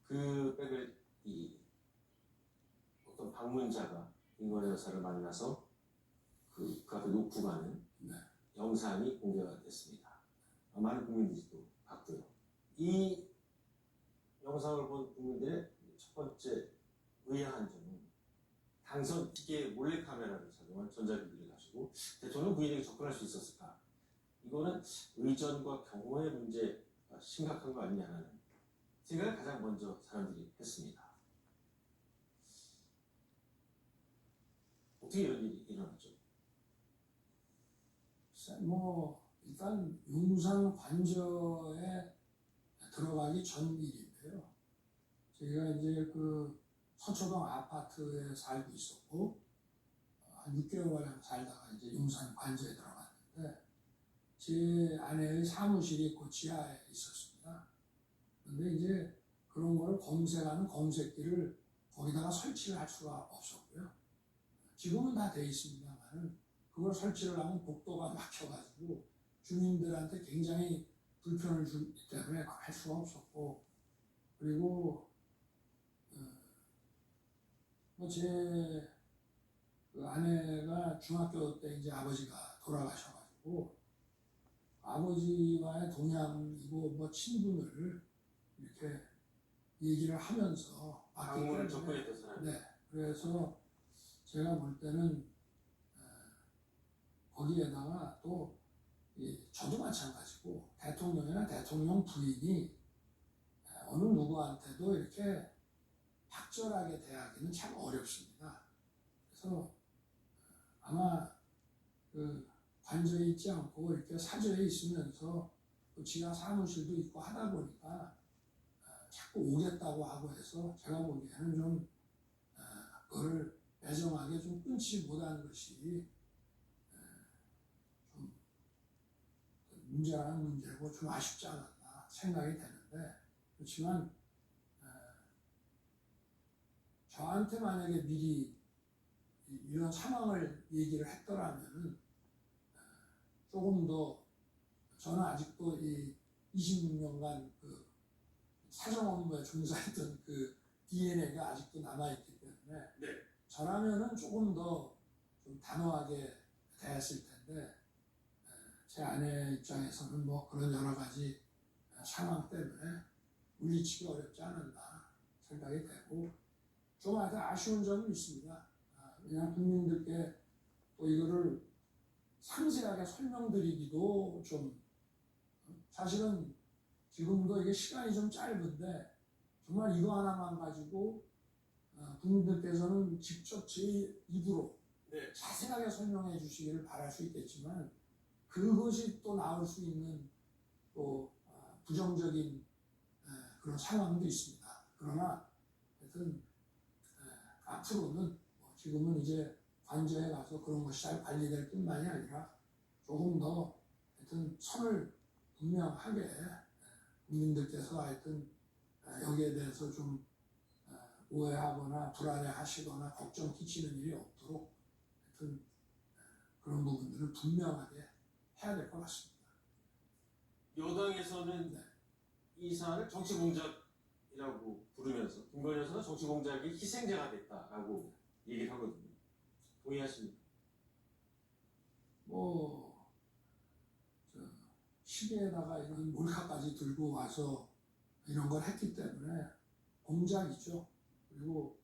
그 백을 어떤 방문자가 김건희 여사를 만나서 그 앞에 놓고 가는 영상이 공개가 됐습니다. 많은 국민들이 또 봤고요. 이 영상을 본 국민들의 첫 번째 의아한 점은 당선 기계 몰래카메라를 사용한 전자기기를 가지고 대통령 부인에게 접근할 수 있었을까? 이거는 의전과 경호의 문제가 심각한 거 아니냐는 생각을 가장 먼저 사람들이 했습니다. 어떻게 이런 일이 일어났죠? 일단 용산 관저에 들어가기 전 일인데요. 저희가 이제 그 서초동 아파트에 살고 있었고 한 6개월가량 살다가 이제 용산 관저에 들어갔는데 제 아내의 사무실이 그 지하에 있었습니다. 근데 이제 그런 걸 검색하는 검색기를 거기다가 설치를 할 수가 없었고요. 지금은 다 돼 있습니다만 그걸 설치를 하면 복도가 막혀가지고 주민들한테 굉장히 불편을 주기 때문에 할 수가 없었고, 그리고 제 그 아내가 중학교 때 이제 아버지가 돌아가셔가지고 아버지와의 동양이고 친분을 이렇게 얘기를 하면서 방문을 접근했던 사람. 네, 그래서 제가 볼 때는 거기에다가 또 저도 마찬가지고 대통령이나 대통령 부인이 어느 누구한테도 이렇게 확절하게 대하기는 참 어렵습니다. 그래서 아마 그 관저에 있지 않고 이렇게 사저에 있으면서 그 지하 사무실도 있고 하다 보니까 자꾸 오겠다고 하고 해서 제가 보기에는 좀 그걸 매정하게 좀 끊지 못한 것이 좀 문제라는 문제고 좀 아쉽지 않았나 생각이 되는데, 그렇지만 저한테 만약에 미리 이런 상황을 얘기를 했더라면 조금 더, 저는 아직도 이 26년간 그 사정 업무에 종사했던 그 DNA가 아직도 남아있기 때문에 저라면은 조금 더 좀 단호하게 대했을 텐데 제 아내 입장에서는 그런 여러 가지 상황 때문에 물리치기 어렵지 않았나 생각이 되고, 좀 아쉬운 점은 있습니다. 그냥 국민들께 또 이거를 상세하게 설명드리기도 좀, 사실은 지금도 이게 시간이 좀 짧은데 정말 이거 하나만 가지고 국민들께서는 직접 제 입으로 자세하게 설명해 주시기를 바랄 수 있겠지만 그것이 또 나올 수 있는 또 부정적인 그런 상황도 있습니다. 그러나 하여튼 앞으로는 지금은 이제 관저에 가서 그런 것이 잘 관리될 뿐만이 아니라 조금 더 하여튼 선을 분명하게 국민들께서 하여튼 여기에 대해서 좀 오해하거나 불안해하시거나 걱정 끼치는 일이 없도록 하여튼 그런 부분들을 분명하게 해야 될 것 같습니다. 여당에서는 이 사안을 정치공작이라고 부르면서 김건희 여사가 정치공작의 희생자가 됐다라고 얘기를 하거든요. 동의하십니까? 시계에다가 이런 몰카까지 들고 와서 이런 걸 했기 때문에 공작이죠. 그리고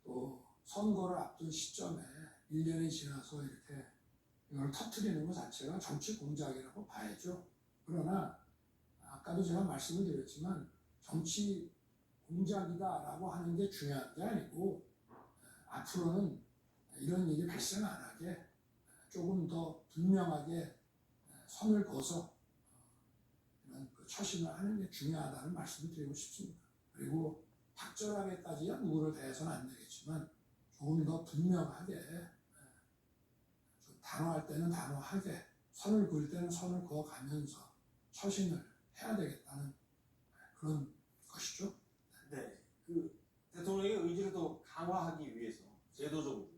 또 선거를 앞둔 시점에 1년이 지나서 이렇게 이걸 터뜨리는 것 자체가 정치 공작이라고 봐야죠. 그러나 아까도 제가 말씀을 드렸지만 정치 공작이다라고 하는 게 중요한 게 아니고 앞으로는 이런 일이 발생 안 하게 조금 더 분명하게 선을 그어서 이런 처신을 하는 게 중요하다는 말씀을 드리고 싶습니다. 그리고 확절하게까지야 누구를 대해서는 안 되겠지만 조금 더 분명하게, 좀 단호할 때는 단호하게, 선을 그을 때는 선을 그어가면서 처신을 해야 되겠다는 그런 것이죠. 네. 그 대통령의 의지를 더 강화하기 위해서 제도적으로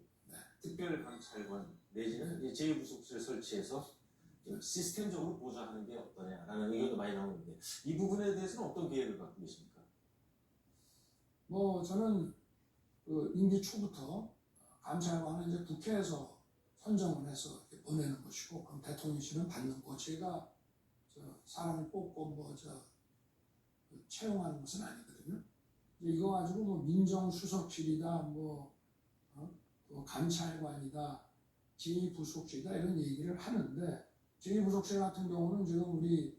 특별감찰관 내지는 제2부속실을 설치해서 시스템적으로 보좌하는 게 어떠냐라는 의견도 많이 나오는데 이 부분에 대해서는 어떤 계획을 갖고 계십니까? 뭐 저는 그 임기 초부터 감찰관은 이제 국회에서 선정을 해서 이렇게 보내는 것이고, 그럼 대통령실은 받는 거. 제가 사람을 뽑고 채용하는 것은 아니거든요. 이거 가지고 뭐 민정수석실이다, 또 감찰관이다, 제2부속실이다 이런 얘기를 하는데, 제2부속실 같은 경우는 지금 우리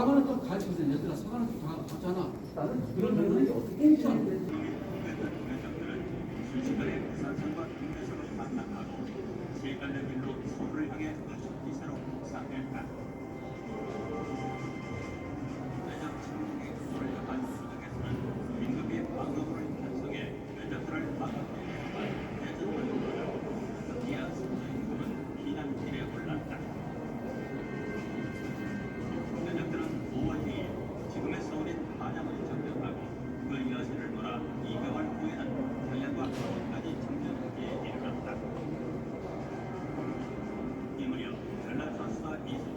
사과는 좀 가르쳐주세요. 얘들아, 사과는 좀 가잖아. 그러면 어떻게 해야 돼? 순식간에 부산선과 김대성을 만나고 세관련 길로 서울을 향해 기사로 상했다. 매장 청중이 수를 향한 수정에서는 민급이 방어구를 편성해 여자들을 막아내지만 대전을 돌아 특히야 선주임금은 피난길에 올랐다. 여자들은 5월 2일 지금의 서울인 한양을 점령하고 그 여신을 돌아 2개월 후에는 평양과 서울까지 점령하기에 이르렀다. 이 무렵 전라도수와 이수